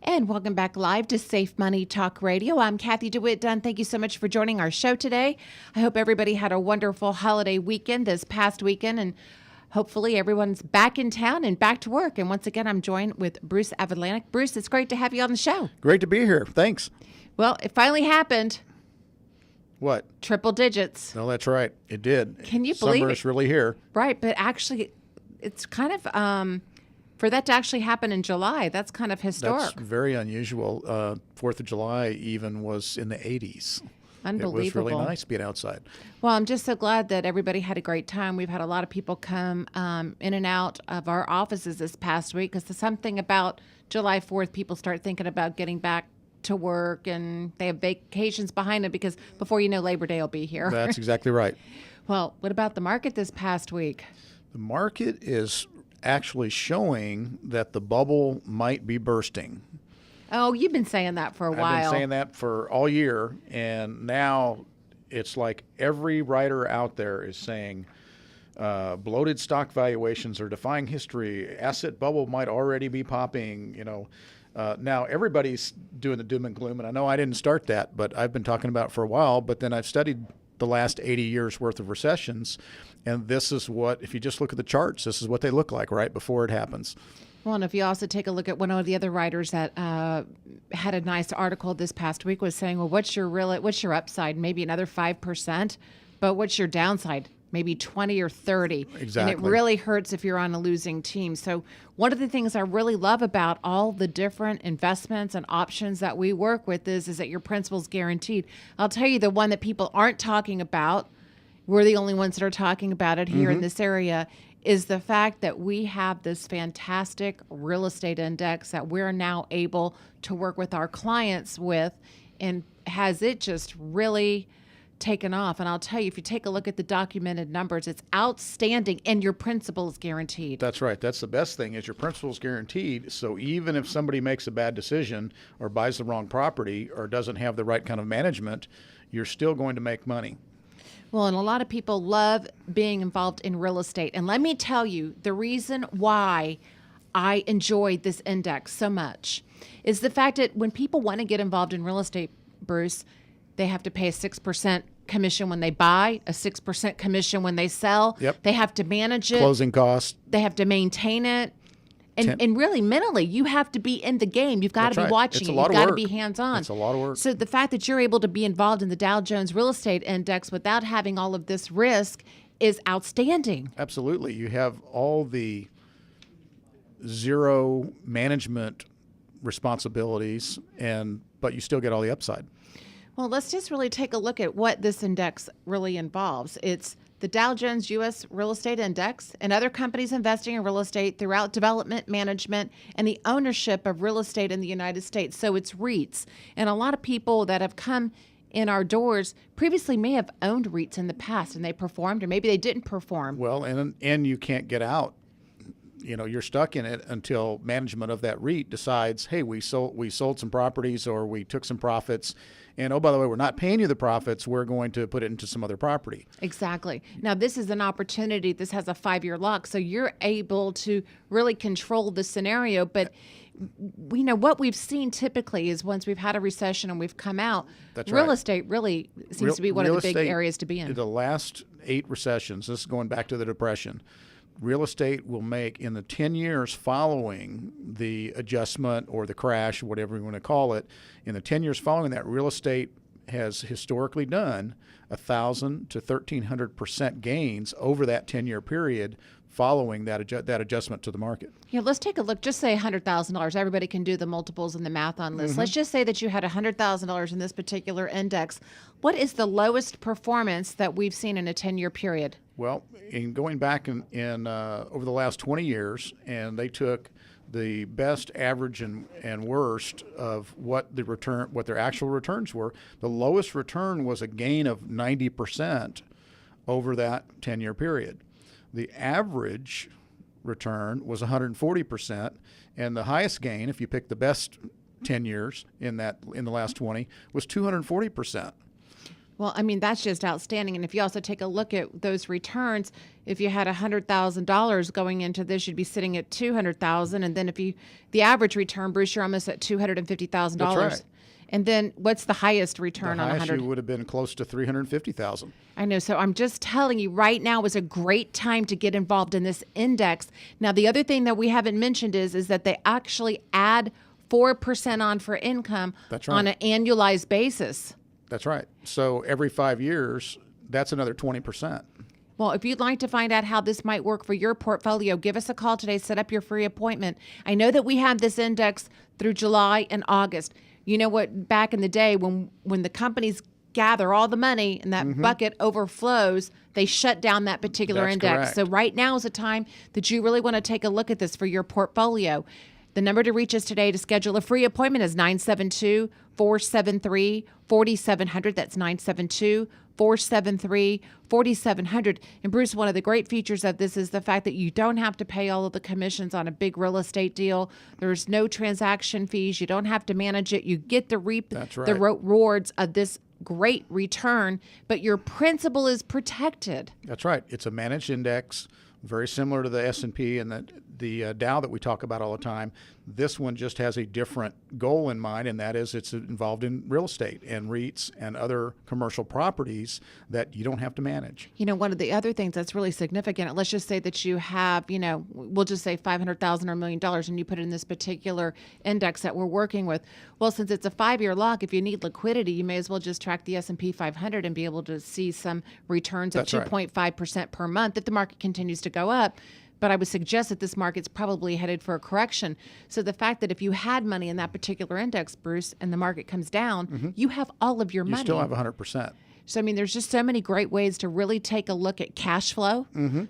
And welcome back live to Safe Money Talk Radio. I'm Kathy DeWitt Dunn. Thank you so much for joining our show today. I hope everybody had a wonderful holiday weekend this past weekend, and hopefully everyone's back in town and back to work. And once again, I'm joined with Bruce of Atlantic. Bruce, it's great to have you on the show. Great to be here. Thanks. Well, it finally happened. What? Triple digits. No, that's right. It did. Can you believe it? Summer's really here. Right, but actually, it's kind of... for that to actually happen in July, that's kind of historic. That's very unusual. 4th of July even was in the 80s. Unbelievable. It was really nice being outside. Well, I'm just so glad that everybody had a great time. We've had a lot of people come in and out of our offices this past week because there's something about July 4th, people start thinking about getting back to work, and they have vacations behind them because before you know, Labor Day will be here. That's exactly right. Well, what about the market this past week? The market is actually showing that the bubble might be bursting. Oh, you've been saying that for a while. I've been saying that for all year, and now it's like every writer out there is saying bloated stock valuations are defying history. Asset bubble might already be popping. Now everybody's doing the doom and gloom, and I know I didn't start that, but I've been talking about it for a while. But then I've studied the last 80 years worth of recessions, and this is what, if you just look at the charts, this is what they look like right before it happens. Well, and if you also take a look at one of the other writers that had a nice article this past week was saying, well, what's your upside? Maybe another 5%, but what's your downside? Maybe 20 or 30. Exactly. And it really hurts if you're on a losing team. So one of the things I really love about all the different investments and options that we work with is that your principal's guaranteed. I'll tell you the one that people aren't talking about, we're the only ones that are talking about it here in this area, is the fact that we have this fantastic real estate index that we're now able to work with our clients with, and has it just really taken off. And I'll tell you, if you take a look at the documented numbers, it's outstanding, and your principal is guaranteed. That's right. That's the best thing, is your principal is guaranteed. So even if somebody makes a bad decision or buys the wrong property or doesn't have the right kind of management, you're still going to make money. Well, and a lot of people love being involved in real estate. And let me tell you, the reason why I enjoyed this index so much is the fact that when people want to get involved in real estate, Bruce, they have to pay a 6% commission when they buy, a 6% commission when they sell. Yep. They have to manage it. Closing costs. They have to maintain it. And really, mentally, you have to be in the game. You've got to be watching it. You've got to be hands-on. It's a lot of work. So the fact that you're able to be involved in the Dow Jones Real Estate Index without having all of this risk is outstanding. Absolutely. You have all the zero management responsibilities, but you still get all the upside. Well, let's just really take a look at what this index really involves. It's the Dow Jones U.S. Real Estate Index and other companies investing in real estate throughout development, management, and the ownership of real estate in the United States. So it's REITs. And a lot of people that have come in our doors previously may have owned REITs in the past, and they performed, or maybe they didn't perform. Well, and you can't get out. You're stuck in it until management of that REIT decides, hey, we sold some properties, or we took some profits, and oh, by the way, we're not paying you the profits. We're going to put it into some other property. Exactly. Now, this is an opportunity. This has a 5-year lock, so you're able to really control the scenario. But we know what we've seen typically is once we've had a recession and we've come out, real estate really seems to be one of the big areas to be in. The last 8 recessions, this is going back to the Depression, real estate will make, in the 10 years following the adjustment or the crash, whatever you want to call it, in the 10 years following that, real estate has historically done 1,000 to 1,300% gains over that 10-year period following that adjustment to the market. Yeah, let's take a look. Just say $100,000. Everybody can do the multiples and the math on this. Let's just say that you had $100,000 in this particular index. What is the lowest performance that we've seen in a 10-year period? Well, in going back in over the last 20 years, and they took the best, average, and worst of what their actual returns were. The lowest return was a gain of 90% over that 10-year period. The average return was 140%, and the highest gain, if you pick the best 10 years in the last 20, was 240%. Well, I mean, that's just outstanding. And if you also take a look at those returns, if you had $100,000 going into this, you'd be sitting at 200,000. And then the average return, Bruce, you're almost at $250,000. That's right. And then what's the highest The return on highest 100? you would have been close to 350,000. I know. So I'm just telling you, right now is a great time to get involved in this index. Now, the other thing that we haven't mentioned is that they actually add 4% on for income That's right. on an annualized basis. That's right. So every 5 years, that's another 20%. Well, if you'd like to find out how this might work for your portfolio, give us a call today. Set up your free appointment. I know that we have this index through July and August. You know what? Back in the day when the companies gather all the money and that bucket overflows, they shut down that particular That's index. correct. So right now is a time that you really want to take a look at this for your portfolio. The number to reach us today to schedule a free appointment is 972-473-4700. That's 972-473-4700. And Bruce, one of the great features of this is the fact that you don't have to pay all of the commissions on a big real estate deal. There's no transaction fees. You don't have to manage it. You get to reap That's right. the rewards of this great return, but your principal is protected. That's right. It's a managed index, very similar to the S&P and the Dow that we talk about all the time. This one just has a different goal in mind, and that is it's involved in real estate and REITs and other commercial properties that you don't have to manage. You know, one of the other things that's really significant, let's just say that you have, we'll just say $500,000 or $1 million and you put it in this particular index that we're working with. Well, since it's a 5-year lock, if you need liquidity, you may as well just track the S&P 500 and be able to see some returns of That's right. 2.5% per month if the market continues to go up. But I would suggest that this market's probably headed for a correction. So the fact that if you had money in that particular index, Bruce, and the market comes down, you have all of your You money. still have 100%. So, I mean, there's just so many great ways to really take a look at cash flow,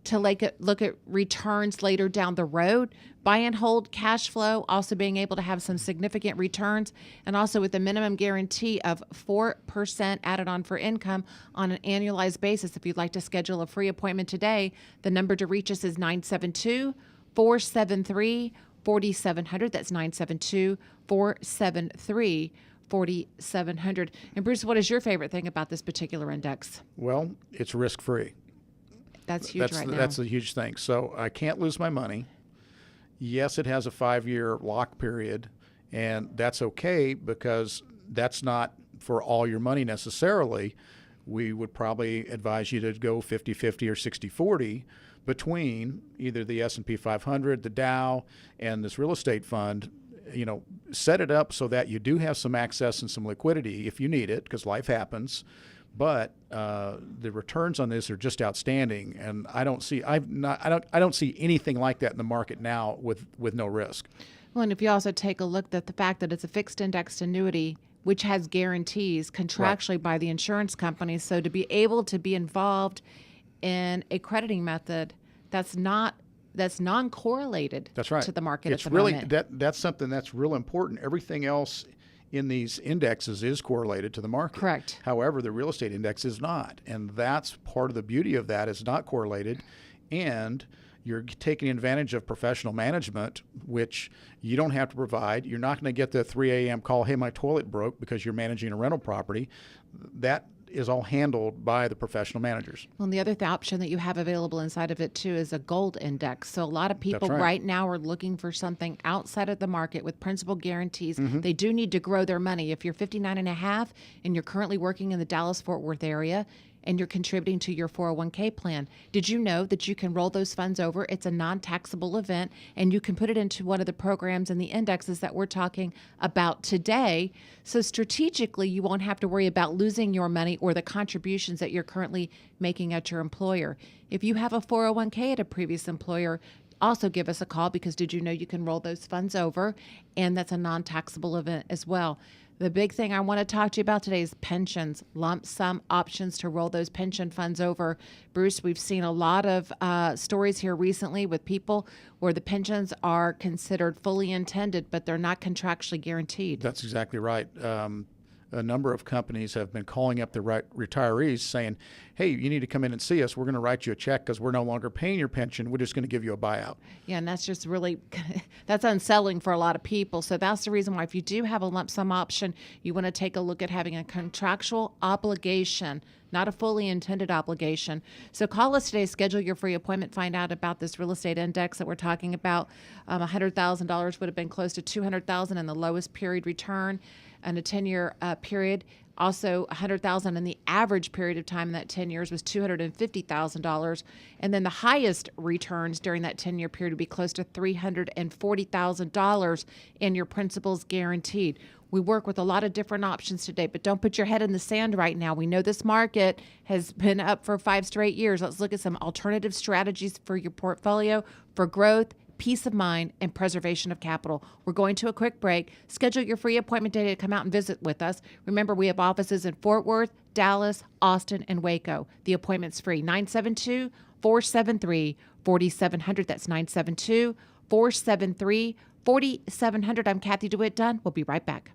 to look at returns later down the road, buy and hold cash flow, also being able to have some significant returns, and also with a minimum guarantee of 4% added on for income on an annualized basis. If you'd like to schedule a free appointment today, the number to reach us is 972-473-4700. That's 972-473-4700. 4,700. And Bruce, what is your favorite thing about this particular index? Well, it's risk-free. That's huge right now. That's a huge thing. So I can't lose my money. Yes, it has a 5-year lock period, and that's okay because that's not for all your money necessarily. We would probably advise you to go 50-50 or 60-40 between either the S&P 500, the Dow, and this real estate fund. Set it up so that you do have some access and some liquidity if you need it, because life happens. But the returns on this are just outstanding, and I don't see anything like that in the market now with no risk. Well, and if you also take a look at the fact that it's a fixed indexed annuity, which has guarantees contractually by the insurance companies, so to be able to be involved in a crediting method that's non-correlated That's right. to the market It's at the really moment. that's something that's real important. Everything else in these indexes is correlated to the market. Correct. However, the real estate index is not, and that's part of the beauty of that. It's not correlated, and you're taking advantage of professional management, which you don't have to provide. You're not going to get the 3 a.m. call, hey, my toilet broke, because you're managing a rental property. That is all handled by the professional managers. Well, and the other option that you have available inside of it too is a gold index. So a lot of people That's right. now are looking for something outside of the market with principal guarantees. Mm-hmm. They do need to grow their money. If you're 59 and a half and you're currently working in the Dallas-Fort Worth area and you're contributing to your 401k plan, did you know that you can roll those funds over? It's a non-taxable event, and you can put it into one of the programs and the indexes that we're talking about today. So strategically, you won't have to worry about losing your money or the contributions that you're currently making at your employer. If you have a 401k at a previous employer, also give us a call, because did you know you can roll those funds over, and that's a non-taxable event as well. The big thing I want to talk to you about today is pensions, lump sum options to roll those pension funds over. Bruce, we've seen a lot of stories here recently with people where the pensions are considered fully intended, but they're not contractually guaranteed. That's exactly right. a number of companies have been calling up the retirees saying, hey, you need to come in and see us. We're going to write you a check because we're no longer paying your pension. We're just going to give you a buyout. Yeah, and that's just really, that's unsettling for a lot of people. So that's the reason why if you do have a lump sum option, you want to take a look at having a contractual obligation, not a fully intended obligation. So call us today, schedule your free appointment, find out about this real estate index that we're talking about. $100,000 would have been close to $200,000 in the lowest period return in a 10-year period. Also, $100,000 in the average period of time in that 10 years was $250,000. And then the highest returns during that 10-year period would be close to $340,000 in your principals guaranteed. We work with a lot of different options today, but don't put your head in the sand right now. We know this market has been up for 5 straight years. Let's look at some alternative strategies for your portfolio for growth, peace of mind, and preservation of capital. We're going to a quick break. Schedule your free appointment day to come out and visit with us. Remember, we have offices in Fort Worth, Dallas, Austin, and Waco. The appointment's free. 972-473-4700. That's 972-473-4700. I'm Kathy DeWitt Dunn. We'll be right back.